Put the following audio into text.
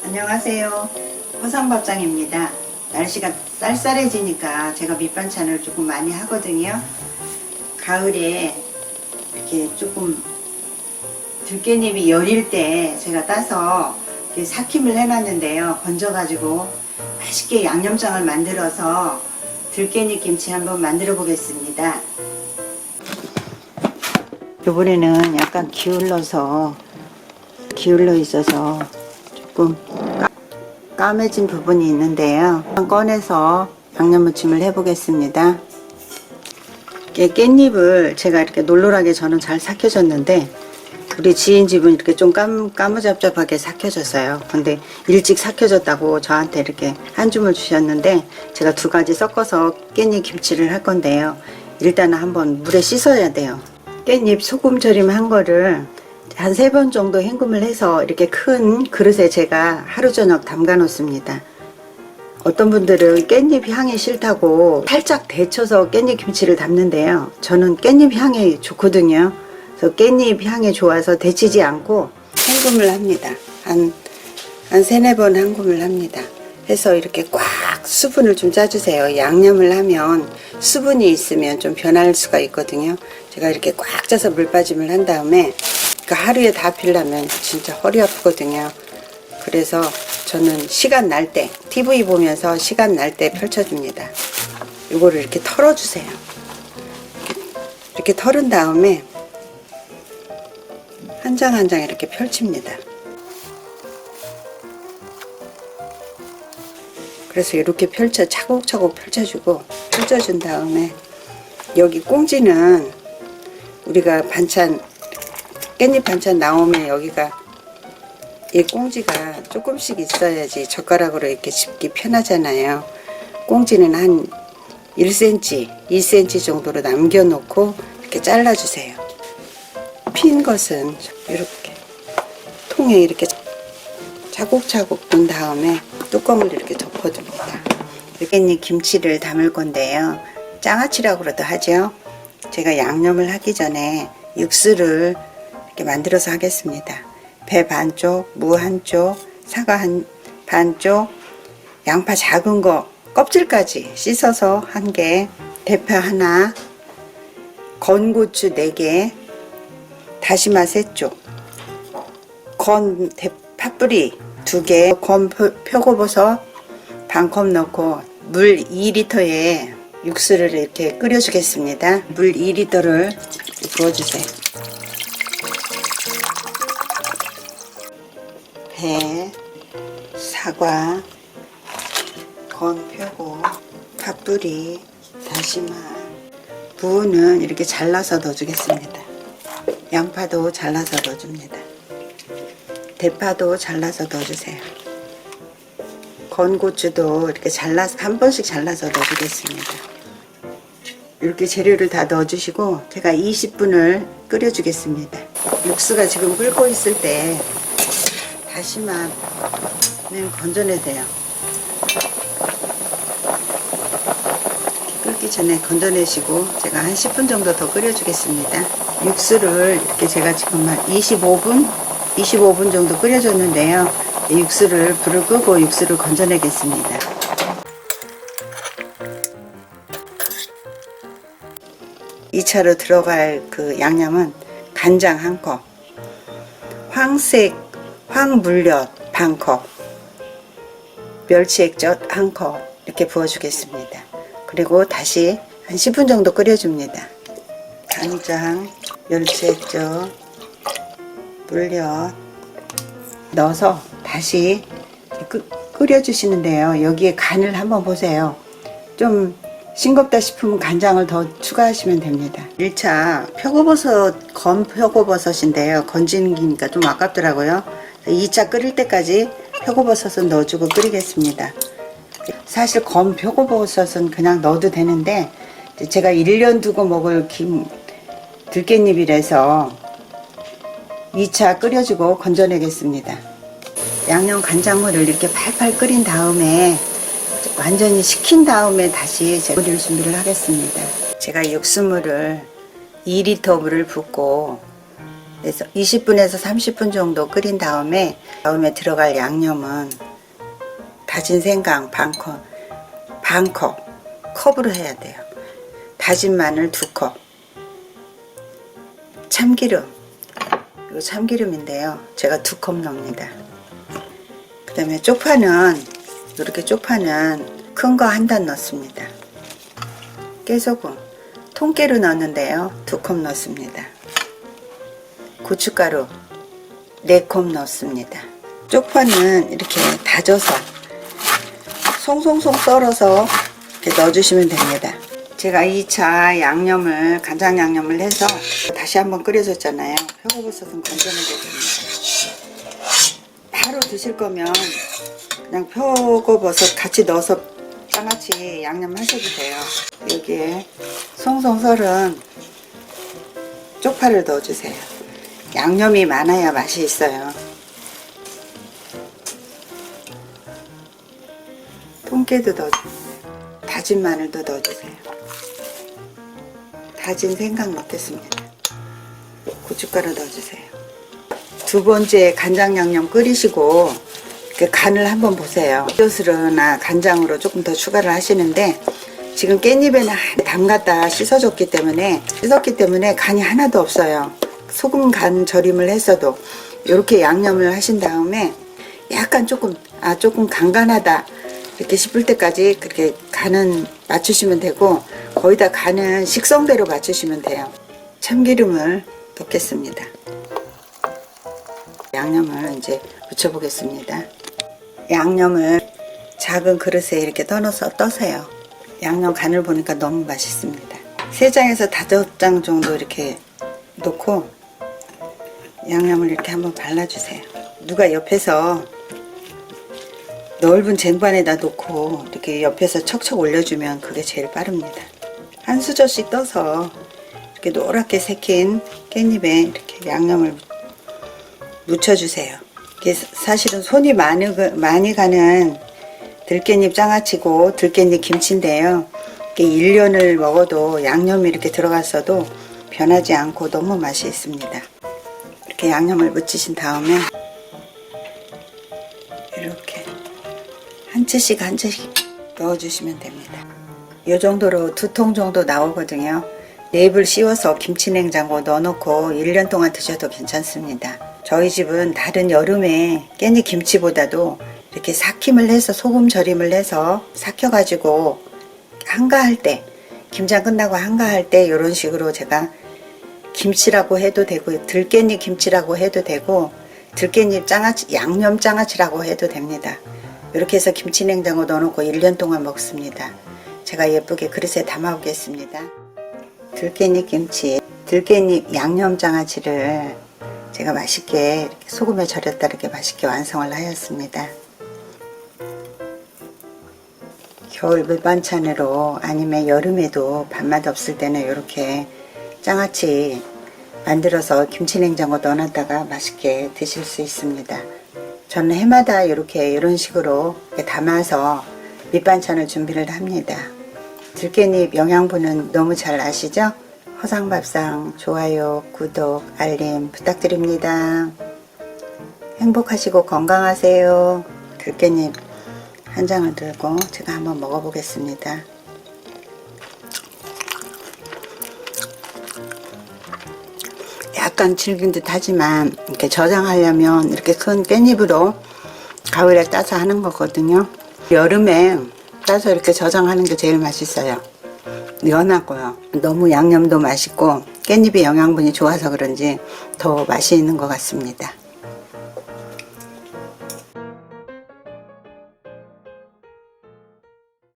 안녕하세요. 화상밥상입니다. 날씨가 쌀쌀해지니까 제가 밑반찬을 조금 많이 하거든요. 가을에 이렇게 조금 들깻잎이 여릴 때 제가 따서 이렇게 삭힘을 해놨는데요. 건져가지고 맛있게 양념장을 만들어서 들깻잎 김치 한번 만들어 보겠습니다. 이번에는 약간 기울어 있어서 조금 까매진 부분이 있는데요. 꺼내서 양념 무침을 해 보겠습니다. 깻잎을 제가 이렇게 놀놀하게 저는 잘 삭혀줬는데 우리 지인 집은 이렇게 좀 까무잡잡하게 삭혀졌어요. 근데 일찍 삭혀졌다고 저한테 이렇게 한 줌을 주셨는데 제가 두 가지 섞어서 깻잎 김치를 할 건데요. 일단은 한번 물에 씻어야 돼요. 깻잎 소금 절임한 거를 한 3번 정도 헹굼을 해서 이렇게 큰 그릇에 제가 하루 저녁 담가 놓습니다. 어떤 분들은 깻잎 향이 싫다고 살짝 데쳐서 깻잎 김치를 담는데요. 저는 깻잎 향이 좋거든요. 그래서 깻잎 향이 좋아서 데치지 않고 헹굼을 합니다. 한 3-4번 헹굼을 합니다. 해서 이렇게 꽉 수분을 좀 짜주세요. 양념을 하면 수분이 있으면 좀 변할 수가 있거든요. 제가 이렇게 꽉 짜서 물 빠짐을 한 다음에 하루에 다 피려면 진짜 허리 아프거든요. 그래서 저는 시간 날 때 TV 보면서 시간 날 때 펼쳐줍니다. 이거를 이렇게 털어주세요. 이렇게 털은 다음에 한 장 한 장 이렇게 펼칩니다. 그래서 이렇게 차곡차곡 펼쳐준 다음에 여기 꽁지는 우리가 깻잎 반찬 나오면 여기가 이 꽁지가 조금씩 있어야지 젓가락으로 이렇게 집기 편하잖아요. 꽁지는 한 1cm, 2cm 정도로 남겨놓고 이렇게 잘라주세요. 핀 것은 이렇게 통에 이렇게 차곡차곡 둔 다음에 뚜껑을 이렇게 덮어줍니다. 깻잎 김치를 담을 건데요. 장아찌라고도 하죠. 제가 양념을 하기 전에 육수를 이렇게 만들어서 하겠습니다. 배 반쪽, 무 한쪽, 사과 반쪽, 양파 작은 거 껍질까지 씻어서 1개, 대파 하나, 건고추 4개, 다시마 3쪽, 팥뿌리 2개, 건 표고버섯 반컵 넣고 물 2리터에 육수를 이렇게 끓여주겠습니다. 물 2리터를 부어주세요. 배, 사과, 건 표고, 팥뿌리, 다시마, 무는 이렇게 잘라서 넣어주겠습니다. 양파도 잘라서 넣어줍니다. 대파도 잘라서 넣어주세요. 건고추도 이렇게 잘라서 한 번씩 잘라서 넣어주겠습니다. 이렇게 재료를 다 넣어주시고 제가 20분을 끓여주겠습니다. 육수가 지금 끓고 있을 때 다시마는 건져내야 돼요. 끓기 전에 건져내시고 제가 한 10분 정도 더 끓여주겠습니다. 육수를 이렇게 제가 지금 한 25분 정도 끓여줬는데요. 육수를 불을 끄고 육수를 건져내겠습니다. 이 차로 들어갈 그 양념은 간장 1컵, 황물엿 반컵, 멸치액젓 1컵 이렇게 부어주겠습니다. 그리고 다시 한 10분 정도 끓여줍니다. 간장, 멸치액젓, 물엿 넣어서 다시 끓여주시는데요. 여기에 간을 한번 보세요. 좀 싱겁다 싶으면 간장을 더 추가하시면 됩니다. 1차 표고버섯, 건 표고버섯인데요. 건지는 기니까 좀 아깝더라고요. 2차 끓일 때까지 표고버섯은 넣어주고 끓이겠습니다. 사실 건 표고버섯은 그냥 넣어도 되는데 제가 1년 두고 먹을 들깻잎이라서 2차 끓여주고 건져내겠습니다. 양념 간장물을 이렇게 팔팔 끓인 다음에 완전히 식힌 다음에 다시 제가 끓일 준비를 하겠습니다. 제가 육수물을 2리터 물을 붓고 그래서 20분에서 30분 정도 끓인 다음에 들어갈 양념은 다진 생강 컵으로 해야 돼요. 다진 마늘 2컵, 참기름, 이거 참기름인데요. 제가 2컵 넣습니다. 그 다음에 쪽파는 이렇게 쪽파는 큰 거 1단 넣습니다. 깨소금, 통깨로 넣었는데요. 2컵 넣습니다. 고춧가루 4컵 넣습니다. 쪽파는 이렇게 다져서 송송송 썰어서 이렇게 넣어주시면 됩니다. 제가 2차 양념을 간장 양념을 해서 다시 한번 끓여줬잖아요. 표고버섯은 건져내야 됩니다. 바로 드실 거면 그냥 표고버섯 같이 넣어서 장아찌 양념 하셔도 돼요. 여기에 송송 썰은 쪽파를 넣어주세요. 양념이 많아야 맛이 있어요. 통깨도 넣어주세요. 다진 마늘도 넣어주세요. 다진 생강 넣겠습니다. 고춧가루 넣어주세요. 2번째 간장 양념 끓이시고 간을 한번 보세요. 젓으로나 간장으로 조금 더 추가를 하시는데 지금 깻잎에는 담갔다 씻었기 때문에 간이 하나도 없어요. 소금 간 절임을 했어도 이렇게 양념을 하신 다음에 약간 조금 간간하다 이렇게 싶을 때까지 그렇게 간은 맞추시면 되고 거의 다 간은 식성대로 맞추시면 돼요. 참기름을 넣겠습니다. 양념을 이제 묻혀 보겠습니다. 양념을 작은 그릇에 이렇게 떠세요. 양념 간을 보니까 너무 맛있습니다. 3장에서 5장 정도 이렇게 놓고 양념을 이렇게 한번 발라주세요. 누가 옆에서 넓은 쟁반에다 놓고 이렇게 옆에서 척척 올려주면 그게 제일 빠릅니다. 한 수저씩 떠서 이렇게 노랗게 색힌 깻잎에 이렇게 양념을 묻혀주세요. 이게 사실은 손이 많이 가는 들깻잎 장아찌고 들깻잎 김치인데요. 이게 1년을 먹어도 양념이 이렇게 들어갔어도 변하지 않고 너무 맛이 있습니다. 이렇게 양념을 묻히신 다음에 이렇게 한 채씩 넣어주시면 됩니다. 이 정도로 2통 정도 나오거든요. 랩을 씌워서 김치냉장고 넣어놓고 1년 동안 드셔도 괜찮습니다. 저희 집은 다른 여름에 깻잎 김치보다도 이렇게 삭힘을 해서 소금 절임을 해서 삭혀가지고 한가할 때, 김장 끝나고 한가할 때 이런 식으로 제가 김치라고 해도 되고 들깻잎 김치라고 해도 되고 들깻잎 장아찌, 양념 장아찌라고 해도 됩니다. 이렇게 해서 김치냉장고 넣어놓고 1년 동안 먹습니다. 제가 예쁘게 그릇에 담아 오겠습니다. 들깻잎 김치, 들깻잎 양념 장아찌를 제가 맛있게 이렇게 소금에 절였다 이렇게 맛있게 완성을 하였습니다. 겨울 밑반찬으로 아니면 여름에도 밥맛 없을 때는 이렇게 장아찌 만들어서 김치냉장고 넣어놨다가 맛있게 드실 수 있습니다. 저는 해마다 이런 식으로 담아서 밑반찬을 준비를 합니다. 들깻잎 영양분은 너무 잘 아시죠? 허상밥상 좋아요, 구독, 알림 부탁드립니다. 행복하시고 건강하세요. 들깻잎 한 장을 들고 제가 한번 먹어보겠습니다. 약간 질긴 듯 하지만 이렇게 저장하려면 이렇게 큰 깻잎으로 가을에 따서 하는 거거든요. 여름에 따서 이렇게 저장하는 게 제일 맛있어요. 연하고요. 너무 양념도 맛있고 깻잎의 영양분이 좋아서 그런지 더 맛이 있는 것 같습니다.